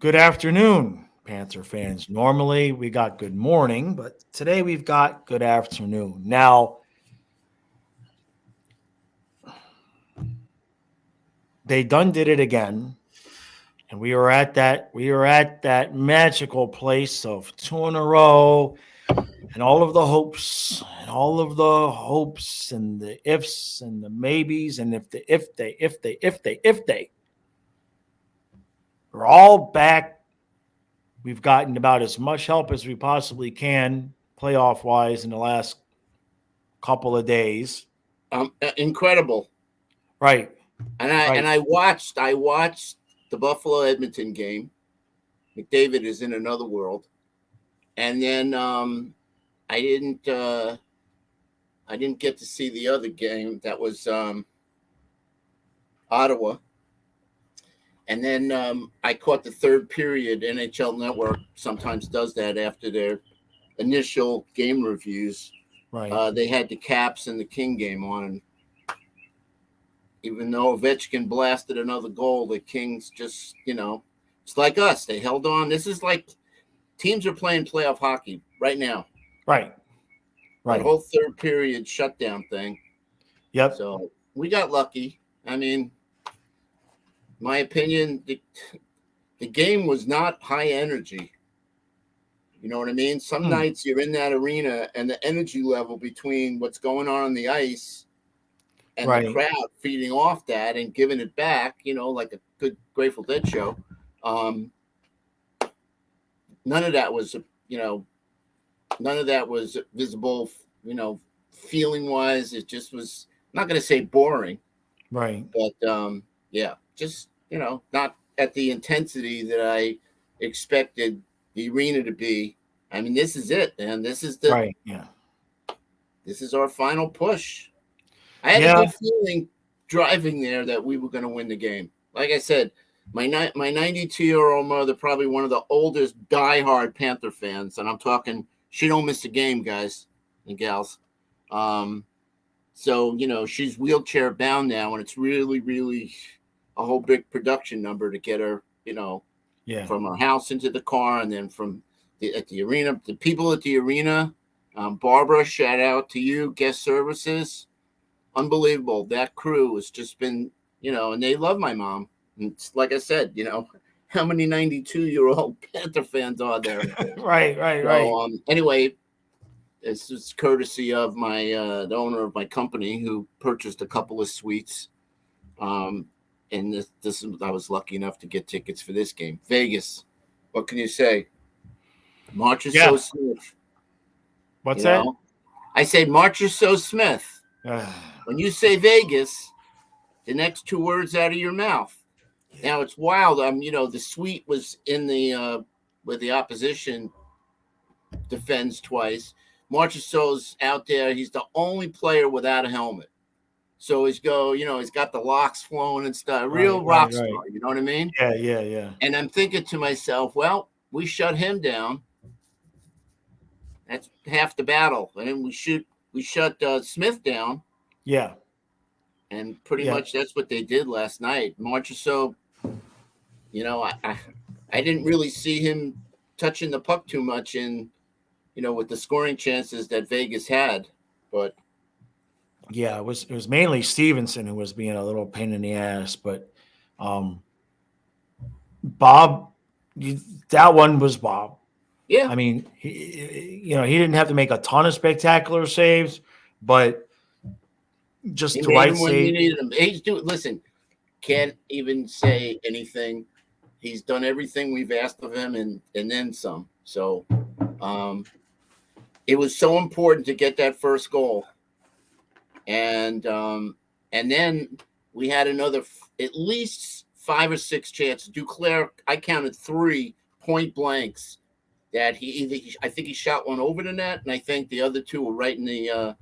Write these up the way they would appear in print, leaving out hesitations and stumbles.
Good afternoon, Panther fans. Normally we got good morning, but today we've got good afternoon. Now, they done did it again, and we are at that magical place of two in a row, and all of the hopes and the ifs and the maybes, and if they are all back. We've gotten about as much help as we possibly can playoff wise in the last couple of days. Incredible. Right, And I right, and I watched the Buffalo Edmonton game. McDavid is in another world. And then I didn't I didn't get to see the other game that was Ottawa. And then I caught the third period. NHL Network sometimes does that after their initial game reviews. right. They had the Caps and the King game on, and even though Ovechkin blasted another goal, the Kings just, it's like us. They held on. This is like teams are playing playoff hockey right now. Right, That right. whole third period shutdown thing. Yep. So we got lucky. I mean, my opinion, the game was not high energy. You know what I mean? Some Hmm. nights you're in that arena and the energy level between what's going on the ice and the Right. crowd feeding off that and giving it back, like a good Grateful Dead show. Um, none of that was, you know, none of that was visible, feeling wise. It just was, I'm not going to say boring, Right. but yeah, just, not at the intensity that I expected the arena to be. I mean, this is it, man. Right. Yeah. This is our final push. I had a Yeah. good feeling driving there that we were going to win the game. Like I said, my 92-year-old mother, probably one of the oldest diehard Panther fans, and I'm talking she don't miss a game, guys and gals. Um, so she's wheelchair bound now, and it's really, really a whole big production number to get her, Yeah. from her house into the car, and then from at the arena. The people at the arena, Barbara, shout out to you, guest services, unbelievable. That crew has just been, and they love my mom. And it's like I said, how many 92-year-old Panther fans are there? Right. Right. So Right. anyway, this is courtesy of my the owner of my company who purchased a couple of suites. Um, and this I was lucky enough to get tickets for this game. Vegas. What can you say? March is so Yeah. Smith. What's You that? know, I say March is so Smith. Uh, When you say Vegas, the next two words out of your mouth. yeah. Now it's wild. The suite was in the where the opposition defends twice. Marchessault's out there. He's the only player without a helmet. So he's got the locks flowing and stuff. A Right. real Right. rock Right. star, you know what I mean? Yeah. Yeah. Yeah. And I'm thinking to myself, well, we shut him down. That's half the battle. And we shut Smith down, Yeah. and pretty Yeah. much that's what they did last night. Marchessault, I didn't really see him touching the puck too much in, with the scoring chances that Vegas had. But Yeah. It was mainly Stevenson who was being a little pain in the ass, but um, Bob, that one was Bob. yeah, I mean, he didn't have to make a ton of spectacular saves, but he just the made right him when you save. needed him. Listen, can't even say anything. He's done everything we've asked of him, and then some. So um, it was so important to get that first goal, and then we had another at least five or six chances. Duclair, I counted three point blanks that I think he shot one over the net, and I think the other two were right in the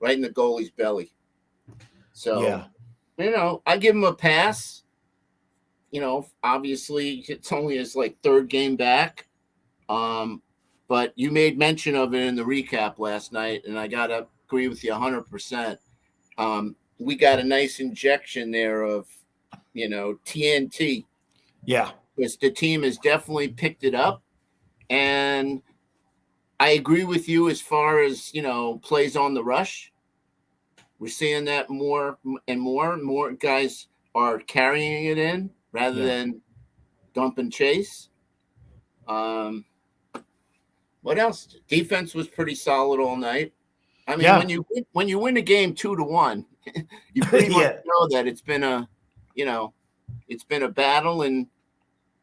goalie's belly. So Yeah, I give him a pass. Obviously it's only his like third game back. Um, but you made mention of it in the recap last night, and I gotta agree with you 100%. We got a nice injection there of TNT. yeah, because the team has definitely picked it up. And I agree with you as far as, plays on the rush. We're seeing that more and more and more guys are carrying it in rather than dump and chase. What else? Defense was pretty solid all night. I mean, when you win a game 2-1, you pretty much know that it's been a battle, and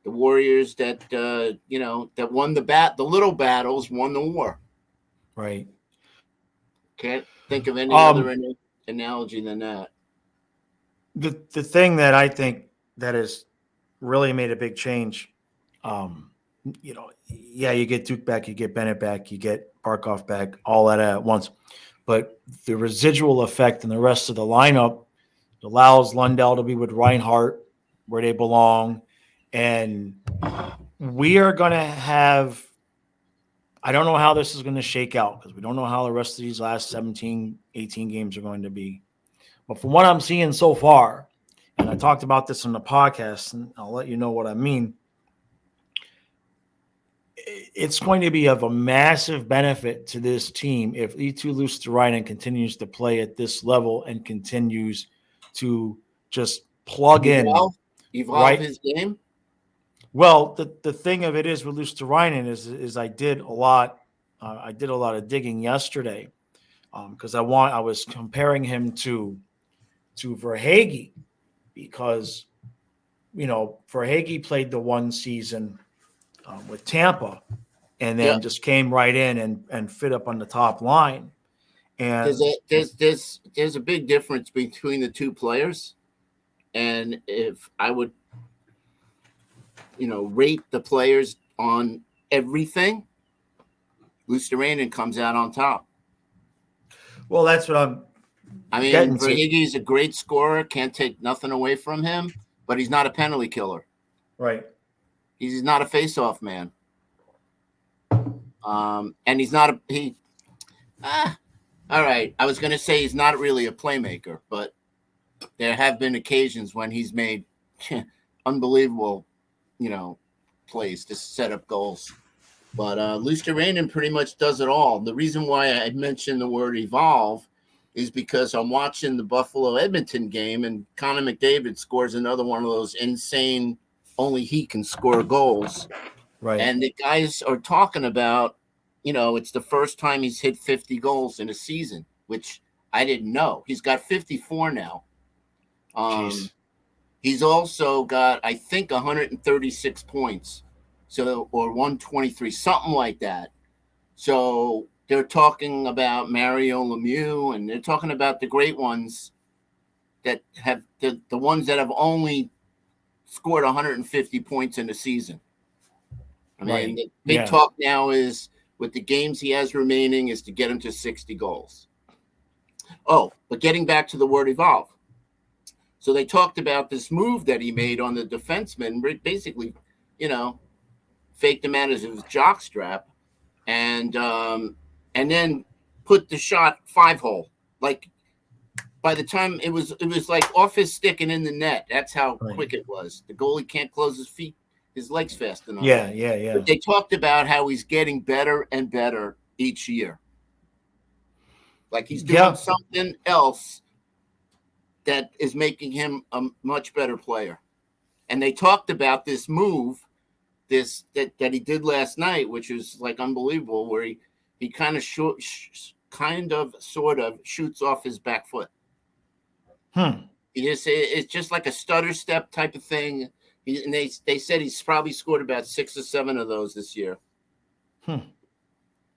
the Warriors that that won the little battles won the war. Right. Can't think of any other analogy than that. The thing that I think that has really made a big change, you get Duke back, you get Bennett back, you get Barkov back, all that at once. But the residual effect in the rest of the lineup allows Lundell to be with Reinhardt where they belong. And we are going to have – I don't know how this is going to shake out because we don't know how the rest of these last 17, 18 games are going to be. But from what I'm seeing so far, and I talked about this on the podcast, and I'll let you know what I mean, it's going to be of a massive benefit to this team if Eetu Luostarinen continues to play at this level and continues to just plug evolve right? His game. Well, the thing of it is with Luostarinen is I did a lot of digging yesterday because I was comparing him to Verhaeghe because Verhaeghe played the one season with Tampa and then just came right in and fit up on the top line. And there's a big difference between the two players, and if I would rate the players on everything, Luostarinen comes out on top. Well, that's what I mean, Verhaeghe's a great scorer, can't take nothing away from him, but he's not a penalty killer. Right. He's not a face-off man. And he's not all right. I was going to say he's not really a playmaker, but there have been occasions when he's made unbelievable, plays to set up goals. But Luostarinen pretty much does it all. The reason why I mentioned the word evolve is because I'm watching the Buffalo-Edmonton game, and Connor McDavid scores another one of those insane, only he can score goals. Right. And the guys are talking about, it's the first time he's hit 50 goals in a season, which I didn't know. He's got 54 now. He's also got, I think, 136 points. So, or 123, something like that. So they're talking about Mario Lemieux, and they're talking about the great ones that have the ones that have only scored 150 points in a season. I mean, the big talk now is with the games he has remaining is to get him to 60 goals. Oh, but getting back to the word evolve. So they talked about this move that he made on the defenseman, basically, faked him out as his jockstrap, and then put the shot 5-hole. Like by the time it was like off his stick and in the net. That's how quick it was. The goalie can't close his legs fast enough. Yeah. But they talked about how he's getting better and better each year. Like he's doing something else that is making him a much better player. And they talked about this move that he did last night, which was like unbelievable, where he kind of sort of shoots off his back foot. It's just like a stutter step type of thing. And they said he's probably scored about 6 or 7 of those this year.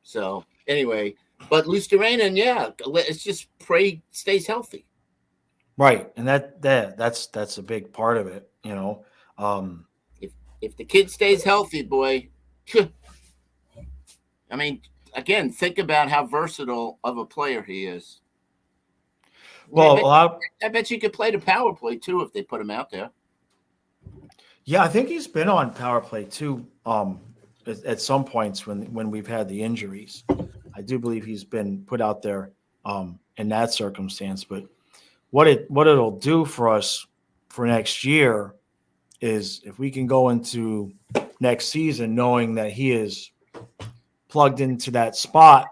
So anyway, but Luostarinen, it's just pray stays healthy. Right, and that's a big part of it, If the kid stays healthy, boy, I mean, again, think about how versatile of a player he is. Well, I bet you could play the power play too if they put him out there. Yeah, I think he's been on power play too. At some points when we've had the injuries, I do believe he's been put out there in that circumstance. But what it'll do for us for next year is if we can go into next season knowing that he is plugged into that spot.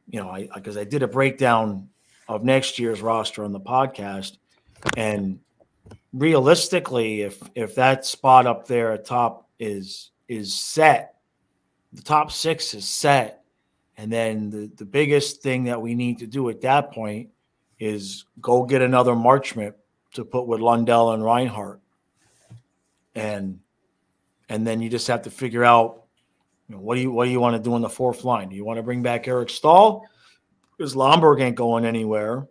Because I did a breakdown of next year's roster on the podcast, and realistically, if that spot up there at top is set, the top 6 is set, and then the biggest thing that we need to do at that point is go get another Marchment to put with Lundell and Reinhardt, and then you just have to figure out, what do you want to do in the 4th line? Do you want to bring back Eric Stahl? Because Lomberg ain't going anywhere,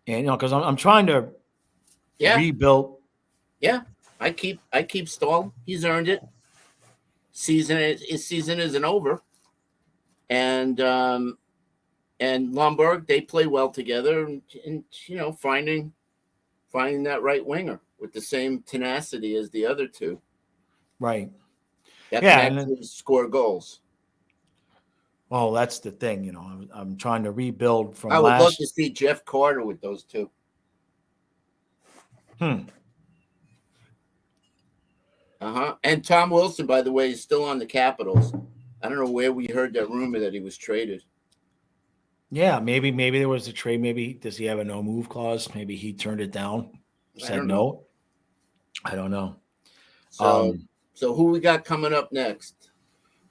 and because I'm trying to rebuild. Yeah, I keep Stahl. He's earned it. His season isn't over, and Lomberg, they play well together, and finding that right winger with the same tenacity as the other two. Right. That can actually score goals. Well, that's the thing, I'm trying to rebuild from I would love to see Jeff Carter with those two. And Tom Wilson, by the way, is still on the Capitals. I don't know where we heard that rumor that he was traded. Yeah, maybe there was a trade. Maybe does he have a no move clause? Maybe he turned it down, said no. I don't know. So who we got coming up next?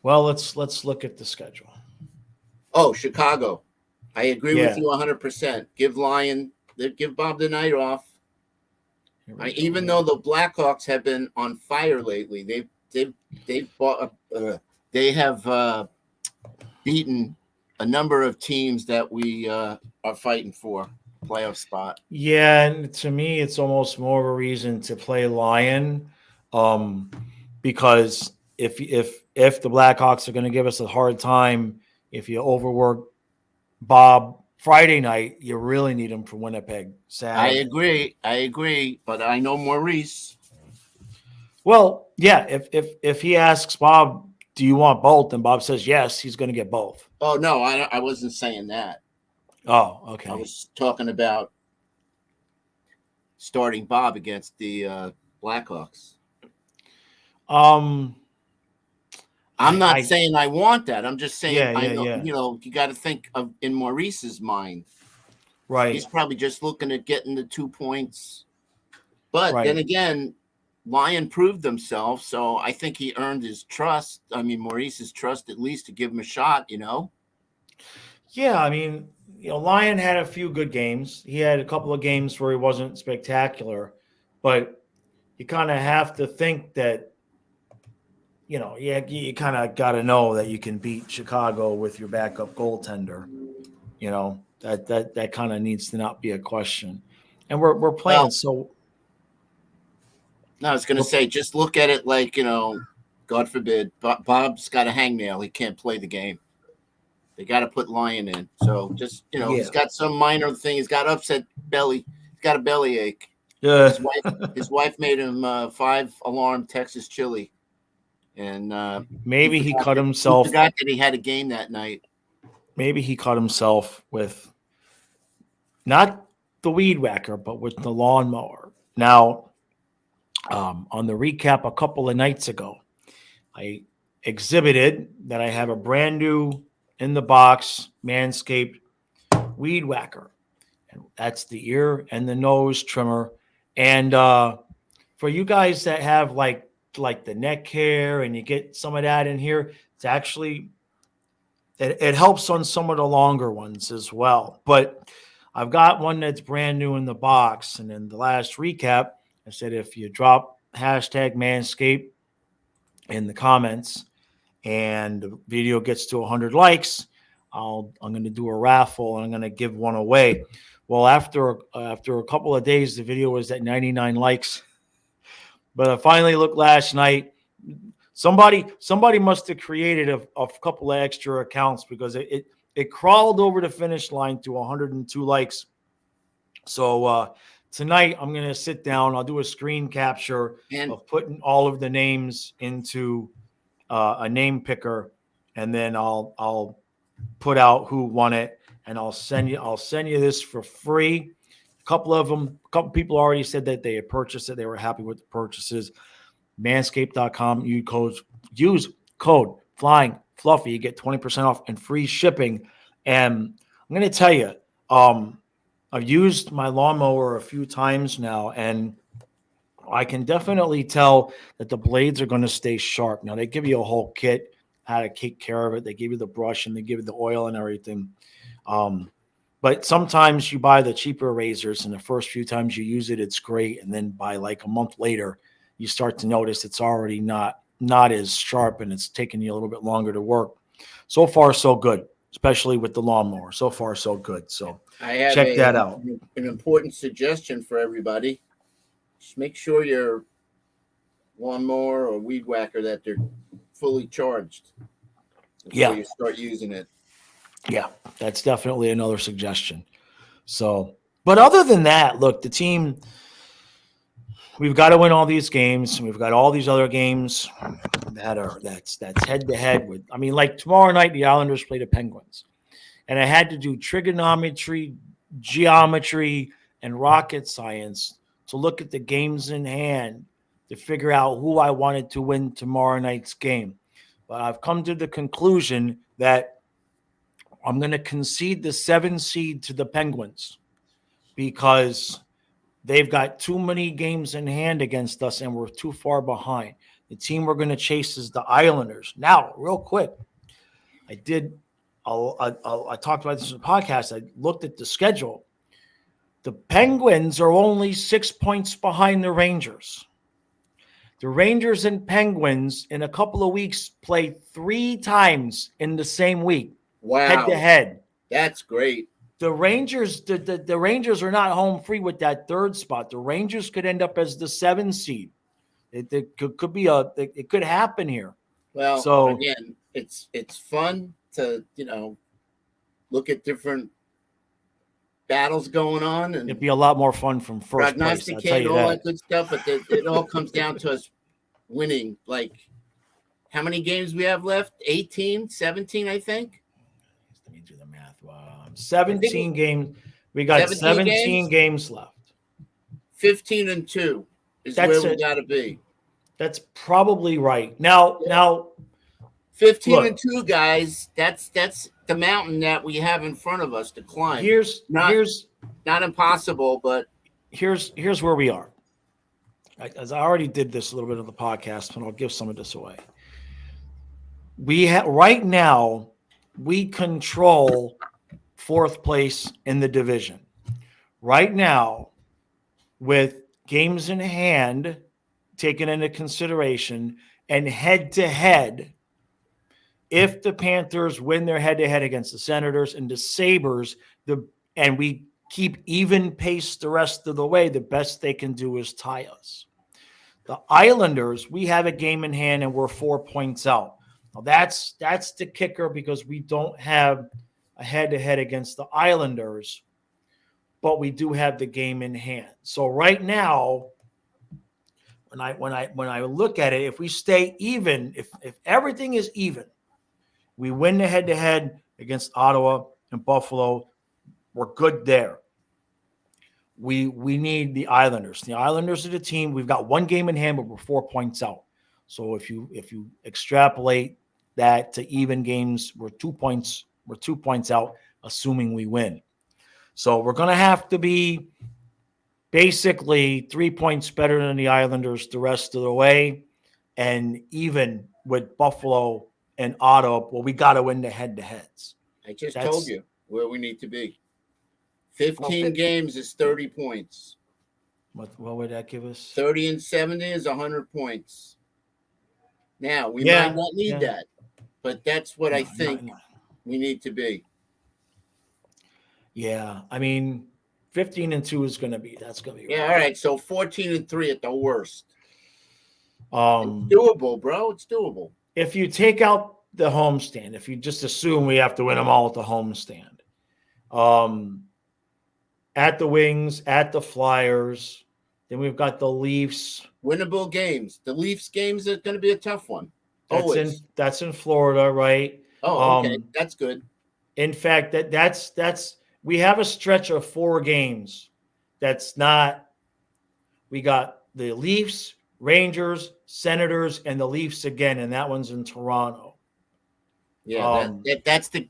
Well, let's look at the schedule. Oh, Chicago. I agree with you 100%. Give Bob the night off. Even though the Blackhawks have been on fire lately, they have beaten a number of teams that we are fighting for playoff spot. Yeah, and to me, it's almost more of a reason to play Lion, because if the Blackhawks are going to give us a hard time, if you overwork Bob Friday night, you really need him for Winnipeg Saturday. I agree, but I know Maurice. Well, yeah, if he asks Bob, do you want both? And Bob says yes, he's going to get both. Oh, no, I wasn't saying that. Oh, okay. I was talking about starting Bob against the Blackhawks. I'm not saying I want that. I'm just saying you got to think of in Maurice's mind. Right. He's probably just looking at getting the 2 points. But then again, Lion proved himself, so I think he earned his trust. I mean, Maurice's trust at least to give him a shot, Yeah, I mean, Lion had a few good games. He had a couple of games where he wasn't spectacular, but you kind of have to think that you kind of got to know that you can beat Chicago with your backup goaltender. That kind of needs to not be a question. And we're playing so. No, I was going to say, just look at it like, God forbid, Bob's got a hangnail. He can't play the game. They got to put Lion in. So just, he's got some minor thing. He's got upset belly. He's got a belly ache. Yeah. His wife made him 5-alarm Texas chili. And maybe he cut himself. He forgot that he had a game that night. Maybe he cut himself with not the weed whacker, but with the lawnmower. Now, on the recap a couple of nights ago, I exhibited that I have a brand new in the box Manscaped weed whacker. And that's the ear and the nose trimmer. And for you guys that have like the neck hair and you get some of that in here, it's actually it helps on some of the longer ones as well. But I've got one that's brand new in the box. And in the last recap, I said if you drop hashtag Manscaped in the comments and the video gets to 100 likes, I'm going to do a raffle and I'm going to give one away. Well, after a couple of days, the video was at 99 likes. But I finally looked last night. Somebody must have created a couple of extra accounts because it crawled over the finish line to 102 likes. So tonight I'm going to sit down. I'll do a screen capture of putting all of the names into a name picker, and then I'll put out who won it, and I'll send you this for free. A couple people already said that they had purchased it. They were happy with the purchases. Manscaped.com. Use code Flying Fluffy. You get 20% off and free shipping. And I'm going to tell you, I've used my lawnmower a few times now, and I can definitely tell that the blades are going to stay sharp. Now, they give you a whole kit, how to take care of it. They give you the brush and they give you the oil and everything. But sometimes you buy the cheaper razors, and the first few times you use it, it's great. And then by like a month later, you start to notice it's already not as sharp, and it's taking you a little bit longer to work. So far, so good, especially with the lawnmower. So far, so good. So I have check that out. An important suggestion for everybody. Just make sure your lawnmower or weed whacker that they're fully charged before you start using it. Yeah, that's definitely another suggestion. So, but other than that, look, the team, we've got to win all these games. We've got all these other games that's head to head with. I mean, like tomorrow night, the Islanders play the Penguins, and I had to do trigonometry, geometry, and rocket science to look at the games in hand to figure out who I wanted to win tomorrow night's game. But I've come to the conclusion that I'm going to concede the 7 seed to the Penguins because they've got too many games in hand against us and we're too far behind. The team we're going to chase is the Islanders. Now, real quick, I talked about this in the podcast. I looked at the schedule. The Penguins are only 6 points behind the Rangers. The Rangers and Penguins in a couple of weeks play 3 times in the same week. Wow. Head to head. That's great. The Rangers, the Rangers are not home free with that 3rd spot. The Rangers could end up as the 7 seed. It could happen here. Well, so again, it's fun to look at different battles going on, and it'd be a lot more fun from first place. Prognosticate all that good stuff, but it all comes down to us winning. Like, how many games we have left? 18, 17, I think. Let me do the math. 17 games. We got 17 games left. 15-2 is where we got to be. That's probably right. Now 15-2, guys. That's the mountain that we have in front of us to climb. Here's not impossible, but here's where we are. As I already did this a little bit of the podcast, and I'll give some of this away. Right now we control 4th place in the division. Right now, with games in hand taken into consideration and head to head, if the Panthers win their head to head against the Senators and the Sabres, and we keep even pace the rest of the way, the best they can do is tie us. The Islanders, we have a game in hand and we're 4 points out. Now that's the kicker because we don't have a head-to-head against the Islanders, but we do have the game in hand. So right now, when I look at it, if we stay even, if everything is even, we win the head-to-head against Ottawa and Buffalo, we're good there. We need the Islanders. The Islanders are the team. We've got 1 game in hand, but we're 4 points out. So if you extrapolate that to even games, we're 2 points out, assuming we win. So we're going to have to be basically 3 points better than the Islanders the rest of the way, and even with Buffalo and Ottawa, well, we got to win the head-to-heads. I just told you where we need to be. 15 games is 30 points. What would that give us? 30 and 70 is 100 points. Now, we might not need that, but that's what I think we need to be. Yeah, I mean, 15-2 is going to be. That's going to be. Yeah, all right. So 14-3 at the worst. It's doable, bro. It's doable. If you take out the homestand, if you just assume we have to win them all at the homestand, at the Wings, at the Flyers, then we've got the Leafs. Winnable games. The Leafs games are going to be a tough one. That's in Florida, right? Oh, okay. That's good. In fact, that's we have a stretch of 4 games that's not. We got the Leafs, Rangers, Senators, and the Leafs again, and that one's in Toronto. Yeah, that's the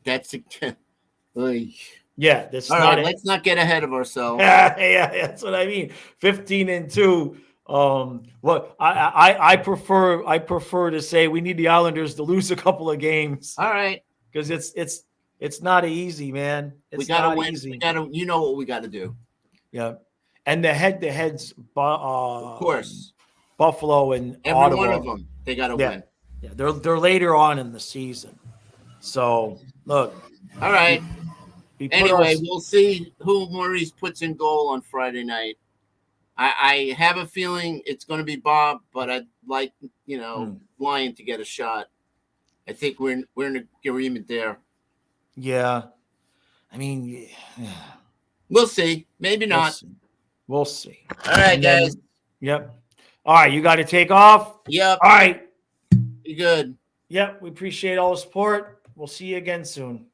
Oy. Yeah, that's All not right, it. let's not get ahead of ourselves. Yeah, that's what I mean. 15-2. What I prefer to say we need the Islanders to lose a couple of games All right, because it's not easy, man. we It's got to not win. easy. We got to, you know what we got to do. Yeah, and the heads, Of course, Buffalo and every Ottawa. one of them, they got to win. Yeah, they're later on in the season. So look. All right. We Anyway, we'll see who Maurice puts in goal on Friday night. I have a feeling it's going to be Bob, but I'd like, Lion to get a shot. I think we're in agreement there. Yeah. I mean, we'll see. Maybe not. We'll see. All right, guys. Yep. All right, you got to take off. Yep. All right. You good. Yep. We appreciate all the support. We'll see you again soon.